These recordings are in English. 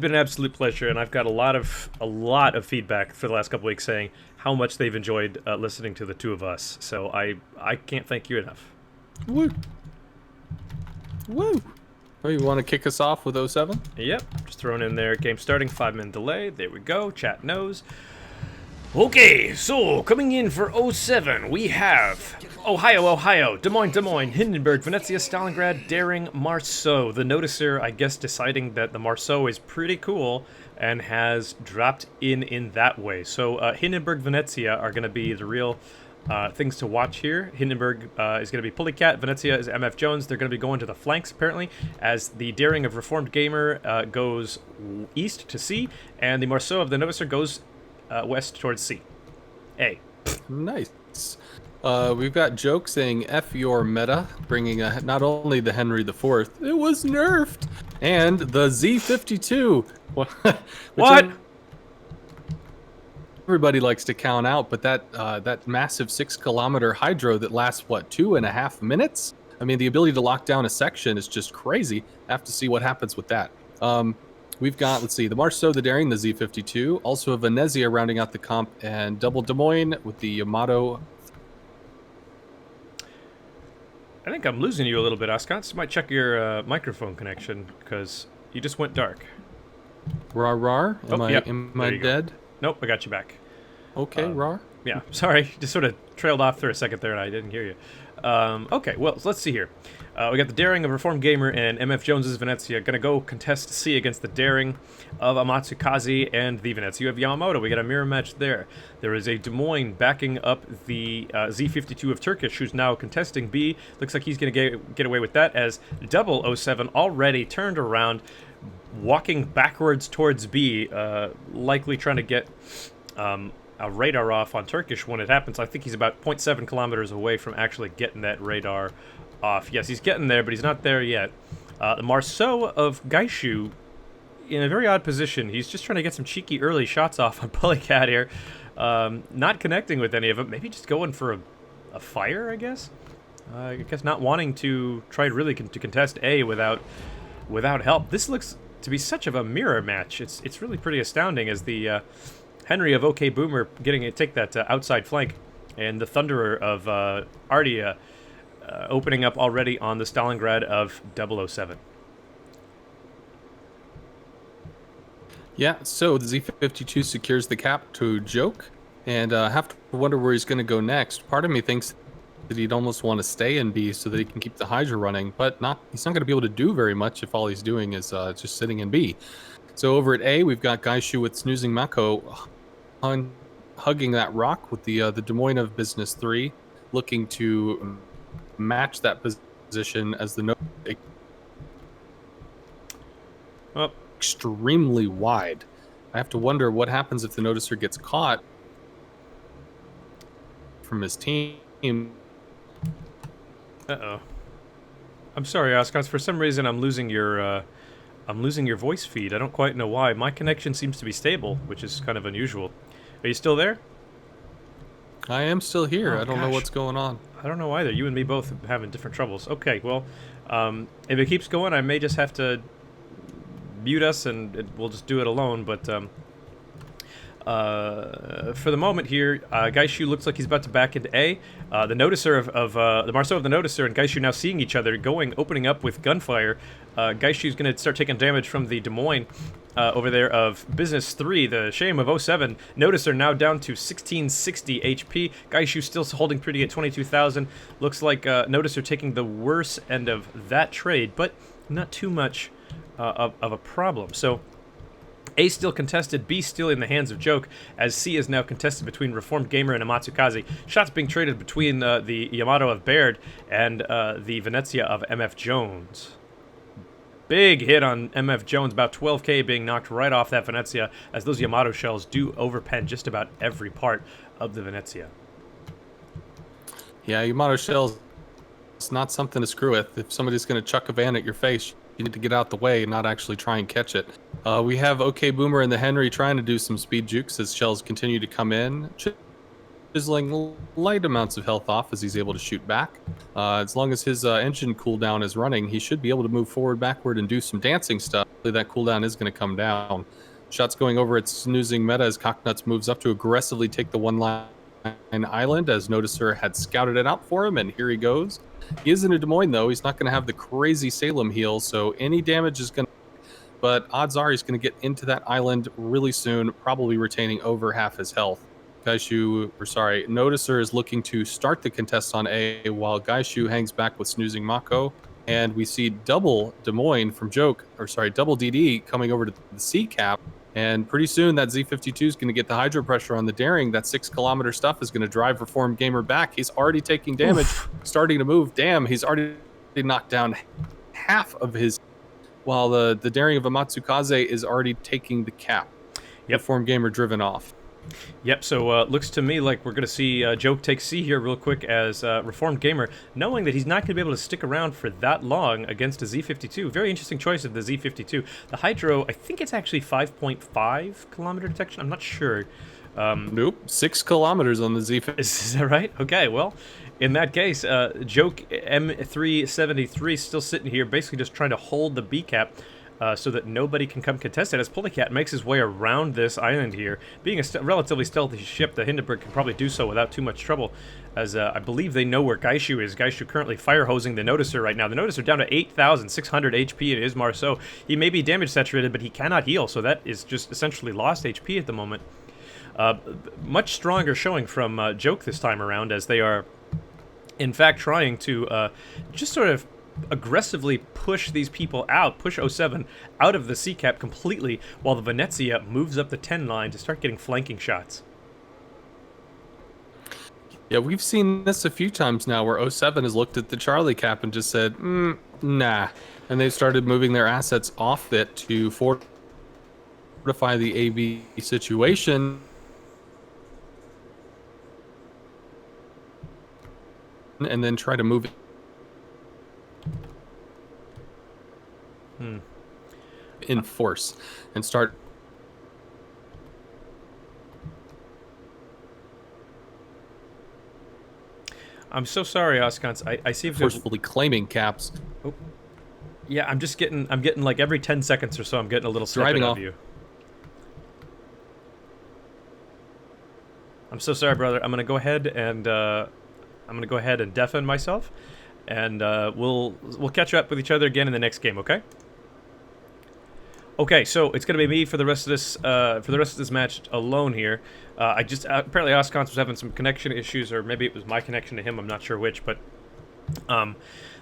been an absolute pleasure, and I've got a lot of feedback for the last couple weeks saying how much they've enjoyed listening to the two of us. So I can't thank you enough. Woo. Woo. Oh, you want to kick us off with 07? Yep, just throwing in there. Game starting, 5-minute delay. There we go. Chat knows. Okay, so coming in for 07, we have Ohio, Des Moines, Hindenburg, Venezia, Stalingrad, Daring, Marceau. The Noticer, I guess, deciding that the Marceau is pretty cool and has dropped in that way. So Hindenburg, Venezia are going to be the real things to watch here. Hindenburg is going to be Pulleycat, Venezia is MF Jones. They're going to be going to the flanks, apparently, as the Daring of Reformed Gamer goes east to C, and the Marceau of the Noticer goes west towards C. A. Nice. We've got Joke saying F your meta, bringing not only the Henry IV, it was nerfed, and the Z52. What? Everybody likes to count out, but that massive 6-kilometer hydro that lasts, what, 2.5 minutes? I mean, the ability to lock down a section is just crazy. I have to see what happens with that. We've got, let's see, the Marceau, the Daring, the Z52, also a Venezia rounding out the comp, and double Des Moines with the Yamato. I think I'm losing you a little bit, Oscance. You might check your microphone connection, because you just went dark. Rar rar? Am I dead? Nope, I got you back. Okay, rar. Yeah, sorry. Just sort of trailed off for a second there, and I didn't hear you. Okay, well, let's see here. We got the Daring of Reformed Gamer and MF Jones's Venezia going to go contest C against the Daring of Amatsukaze and the Venezia of Yamamoto. We got a mirror match there. There is a Des Moines backing up the Z52 of Turkish, who's now contesting B. Looks like he's going to get away with that, as double 07 already turned around, walking backwards towards B, likely trying to get a radar off on Turkish when it happens. I think he's about 0.7 kilometers away from actually getting that radar off. Yes, he's getting there, but he's not there yet. The Marceau of Gaishu in a very odd position. He's just trying to get some cheeky early shots off on Pulleycat here. Not connecting with any of them. Maybe just going for a fire, I guess? I guess not wanting to try really to contest A without help. This looks to be such of a mirror match. It's really pretty astounding, as the Henry of OK Boomer getting to take that outside flank, and the Thunderer of Ardia opening up already on the Stalingrad of 007. Yeah, so the Z52 secures the cap to Joke, and have to wonder where he's going to go next. Part of me thinks that he'd almost want to stay in B so that he can keep the Hydra running, but he's not going to be able to do very much if all he's doing is just sitting in B. So over at A, we've got Gaishu with Snoozing Mako hugging that rock with the Des Moines of Business 3, looking to match that position as the extremely wide. I have to wonder what happens if the Noticer gets caught from his team. Uh-oh. I'm sorry, Oscars. For some reason, I'm losing your voice feed. I don't quite know why. My connection seems to be stable, which is kind of unusual. Are you still there? I am still here. Oh, I don't know what's going on. I don't know either. You and me both having different troubles. Okay, well, if it keeps going, I may just have to mute us, and we'll just do it alone. But for the moment here, Gaishu looks like he's about to back into A. The Noticer of the Marceau of the Noticer and Gaishu now seeing each other, opening up with gunfire. Gaishu's going to start taking damage from the Des Moines over there of Business 3, the Shame of 07. Noticer now down to 1660 HP. Gaishu still holding pretty at 22,000. Looks like Noticer taking the worst end of that trade, but not too much of a problem. So A still contested, B still in the hands of Joke, as C is now contested between Reformed Gamer and Amatsukaze. Shots being traded between the Yamato of Baird and the Venezia of MF Jones. Big hit on MF Jones, about 12k being knocked right off that Venezia, as those Yamato shells do overpen just about every part of the Venezia. Yeah, Yamato shells, it's not something to screw with. If somebody's going to chuck a van at your face, you need to get out the way and not actually try and catch it. We have OK Boomer and the Henry trying to do some speed jukes as shells continue to come in. chiseling light amounts of health off as he's able to shoot back. As long as his engine cooldown is running, he should be able to move forward, backward, and do some dancing stuff. That cooldown is going to come down. Shots going over at snoozing meta as Cocknuts moves up to aggressively take the one-line island, as Noticer had scouted it out for him, and here he goes. He is in a Des Moines, though. He's not going to have the crazy Salem heal, so any damage is going to... But odds are he's going to get into that island really soon, probably retaining over half his health. Noticer is looking to start the contest on A, while Gaishu hangs back with snoozing Mako. And we see double Des Moines from double DD coming over to the C cap. And pretty soon that Z52 is going to get the hydro pressure on the Daring. That 6-kilometer stuff is going to drive Reformed Gamer back. He's already taking damage, starting to move. Damn, he's already knocked down half of his, while the Daring of Amatsukaze is already taking the cap. Yep. Reformed Gamer driven off. Yep, so looks to me like we're going to see Joke take C here real quick as Reformed Gamer, knowing that he's not going to be able to stick around for that long against a Z52. Very interesting choice of the Z52. The Hydro, I think it's actually 5.5 kilometer detection. I'm not sure. Nope, 6 kilometers on the Z52. Is that right? Okay, well, in that case, Joke M373 still sitting here, basically just trying to hold the B cap. So that nobody can come contest it, as Pulicat makes his way around this island here. Being a relatively stealthy ship, the Hindenburg can probably do so without too much trouble, as I believe they know where Gaishu is. Gaishu currently fire-hosing the Noticer right now. The Noticer down to 8,600 HP in his Marceau. He may be damage saturated, but he cannot heal, so that is just essentially lost HP at the moment. Much stronger showing from Joke this time around, as they are, in fact, trying to just sort of aggressively push these people out, push 07 out of the C-cap completely, while the Venezia moves up the 10 line to start getting flanking shots. Yeah, we've seen this a few times now where 07 has looked at the Charlie cap and just said, nah. And they've started moving their assets off it to fortify the AB situation. And then try to move it in force and start I'm so sorry, Oskans. I seem to forcefully claiming caps. Oh. Yeah, I'm getting like every 10 seconds or so I'm getting a little snippet of you. I'm so sorry, brother. I'm gonna go ahead and deafen myself, and we'll catch up with each other again in the next game, okay? Okay, so it's gonna be me for the rest of this match alone here. I just apparently Oskans was having some connection issues, or maybe it was my connection to him. I'm not sure which, but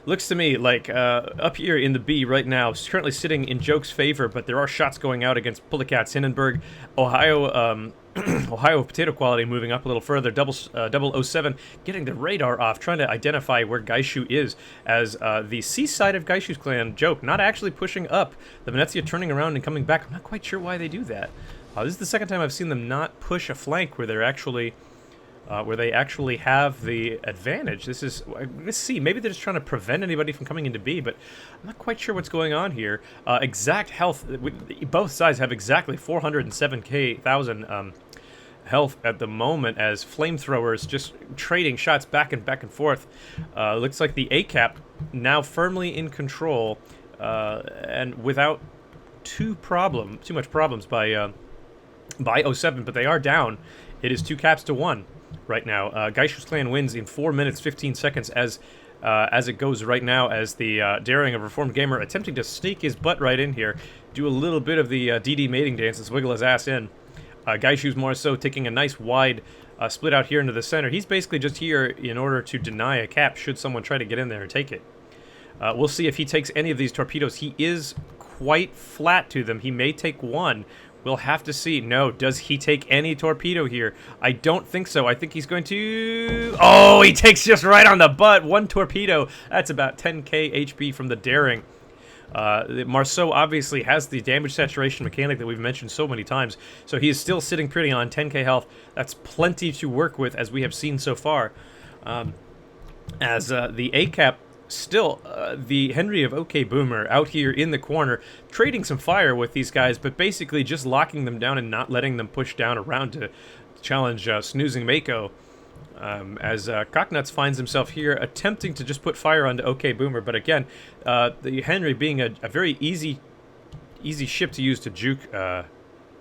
looks to me like up here in the B right now, it's currently sitting in Joke's favor, but there are shots going out against Pulicats, Hindenburg, Ohio. Ohio Potato Quality moving up a little further, double 07 getting the radar off, trying to identify where Gaishu is, as the C side of Gaishu's clan, Joke, not actually pushing up. The Venezia turning around and coming back. I'm not quite sure why they do that. This is the second time I've seen them not push a flank where they're actually, where they actually have the advantage. Let's see, maybe they're just trying to prevent anybody from coming into B, but I'm not quite sure what's going on here. Exact health, both sides have exactly 407,000 health at the moment, as flamethrowers just trading shots back and forth. Looks like the A-cap now firmly in control, and without too much problems by 07, but they are down. It is 2 caps to 1 right now. Gaishu's clan wins in 4 minutes 15 seconds as it goes right now, as the Daring of Reformed Gamer attempting to sneak his butt right in here, do a little bit of the DD mating dance and wiggle his ass in. Gaishu's more so taking a nice wide split out here into the center. He's basically just here in order to deny a cap should someone try to get in there and take it. We'll see if he takes any of these torpedoes. He is quite flat to them. He may take one. We'll have to see. No, does he take any torpedo here? I don't think so. I think he's going to... Oh, he takes just right on the butt. 1 torpedo. That's about 10k HP from the Daring. Marceau obviously has the damage saturation mechanic that we've mentioned so many times, so he is still sitting pretty on 10k health. That's plenty to work with, as we have seen so far. As the A-cap still, the Henry of OK Boomer out here in the corner, trading some fire with these guys, but basically just locking them down and not letting them push down around to challenge Snoozing Mako. As Cocknuts finds himself here attempting to just put fire onto OK Boomer, but again, the Henry being a very easy ship to use to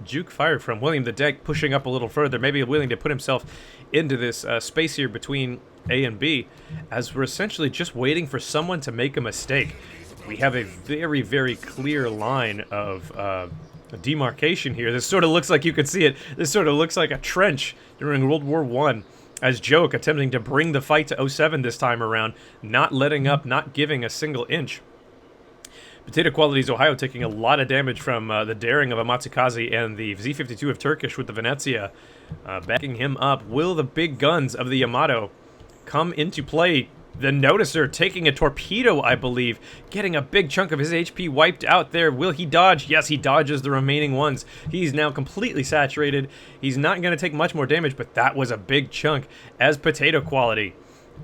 juke fire from. William the Dank pushing up a little further, maybe willing to put himself into this space here between A and B, as we're essentially just waiting for someone to make a mistake. We have a very, very clear line of demarcation here. This sort of looks like, you can see it, this sort of looks like a trench during World War I, as Joke attempting to bring the fight to 07 this time around, not letting up, not giving a single inch. Potato Quality's Ohio taking a lot of damage from the daring of Amatsukaze and the Z-52 of Turkish with the Venezia backing him up. Will the big guns of the Yamato come into play? The Noticer taking a torpedo, I believe, getting a big chunk of his HP wiped out there. Will he dodge? Yes, he dodges the remaining ones. He's now completely saturated. He's not going to take much more damage, but that was a big chunk as Potato Quality.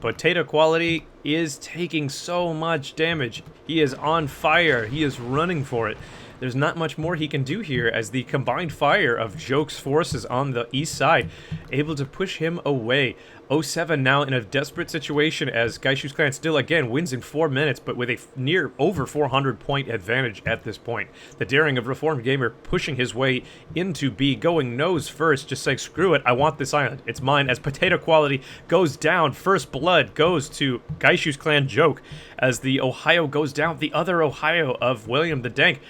Potato Quality is taking so much damage. He is on fire. He is running for it. There's not much more he can do here as the combined fire of Joke's forces on the east side able to push him away. 07 now in a desperate situation as Gaishu's clan still again wins in 4 minutes, but with a near over 400 point advantage at this point. The daring of Reformed Gamer pushing his way into B, going nose first, just saying screw it, I want this island, it's mine, as Potato Quality goes down. First blood goes to Gaishu's clan Joke as the Ohio goes down. The other Ohio of William the Dank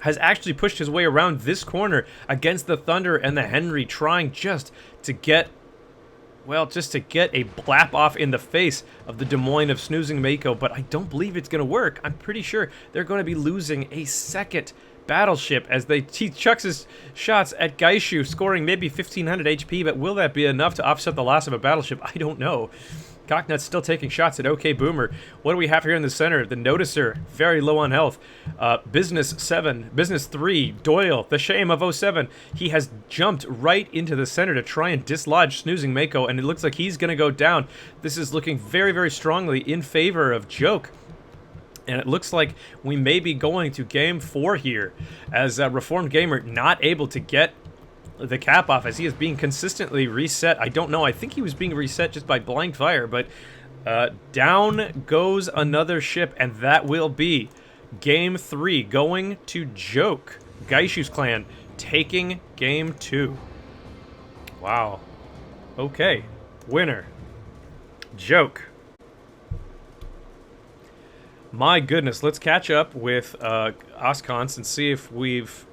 has actually pushed his way around this corner against the Thunder and the Henry, trying just to get, well, just to get a blap off in the face of the Des Moines of Snoozing Mako, but I don't believe it's going to work. I'm pretty sure they're going to be losing a second battleship as he chucks his shots at Gaishu, scoring maybe 1,500 HP, but will that be enough to offset the loss of a battleship? I don't know. Cocknut's still taking shots at OK Boomer. What do we have here in the center? The Noticer, very low on health. Business 7, Business 3, Doyle, the shame of 07. He has jumped right into the center to try and dislodge Snoozing Mako, and it looks like he's going to go down. This is looking very, very strongly in favor of Joke. And it looks like we may be going to Game 4 here, as Reformed Gamer not able to get the cap off as he is being consistently reset. I don't know, I think he was being reset just by blind fire, but down goes another ship, and that will be Game 3 going to Joke. Gaishu's clan taking Game 2. Wow. Okay. Winner. Joke. My goodness, let's catch up with Oscons and see if we've